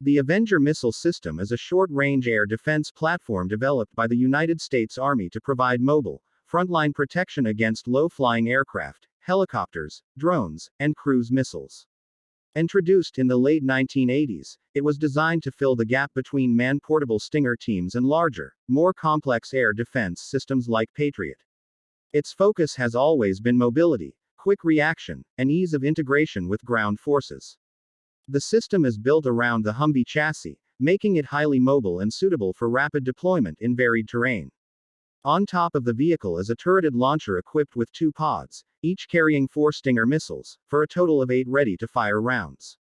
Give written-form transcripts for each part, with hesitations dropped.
The Avenger Missile System is a short-range air defense platform developed by the United States Army to provide mobile, frontline protection against low-flying aircraft, helicopters, drones, and cruise missiles. Introduced in the late 1980s, it was designed to fill the gap between man-portable Stinger teams and larger, more complex air defense systems like Patriot. Its focus has always been mobility, quick reaction, and ease of integration with ground forces. The system is built around the Humvee chassis, making it highly mobile and suitable for rapid deployment in varied terrain. On top of the vehicle is a turreted launcher equipped with 2 pods, each carrying 4 Stinger missiles, for a total of 8 ready-to-fire rounds.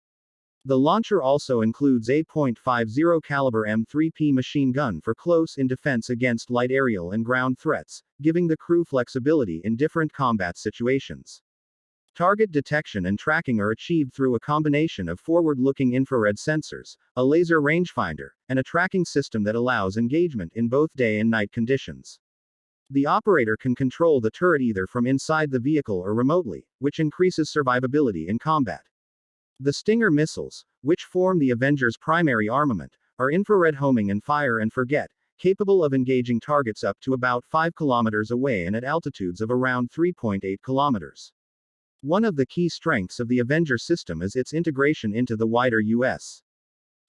The launcher also includes a .50 caliber M3P machine gun for close-in defense against light aerial and ground threats, giving the crew flexibility in different combat situations. Target detection and tracking are achieved through a combination of forward-looking infrared sensors, a laser rangefinder, and a tracking system that allows engagement in both day and night conditions. The operator can control the turret either from inside the vehicle or remotely, which increases survivability in combat. The Stinger missiles, which form the Avenger's primary armament, are infrared homing and fire and forget, capable of engaging targets up to about 5 kilometers away and at altitudes of around 3.8 kilometers. One of the key strengths of the Avenger system is its integration into the wider U.S.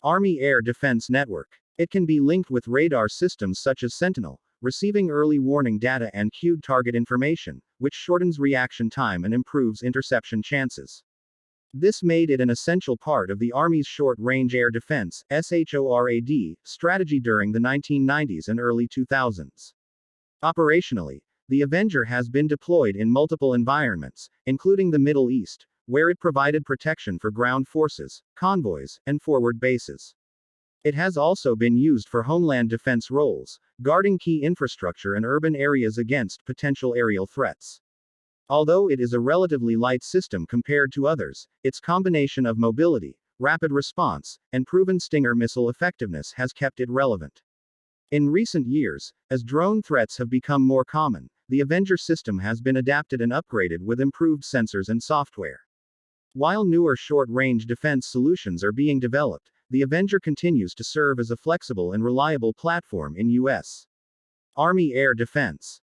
Army Air Defense Network. It can be linked with radar systems such as Sentinel, receiving early warning data and cued target information, which shortens reaction time and improves interception chances. This made it an essential part of the Army's short-range air defense (SHORAD) strategy during the 1990s and early 2000s. Operationally, the Avenger has been deployed in multiple environments, including the Middle East, where it provided protection for ground forces, convoys, and forward bases. It has also been used for homeland defense roles, guarding key infrastructure and urban areas against potential aerial threats. Although it is a relatively light system compared to others, its combination of mobility, rapid response, and proven Stinger missile effectiveness has kept it relevant. In recent years, as drone threats have become more common, the Avenger system has been adapted and upgraded with improved sensors and software. While newer short-range defense solutions are being developed, the Avenger continues to serve as a flexible and reliable platform in U.S. Army air defense.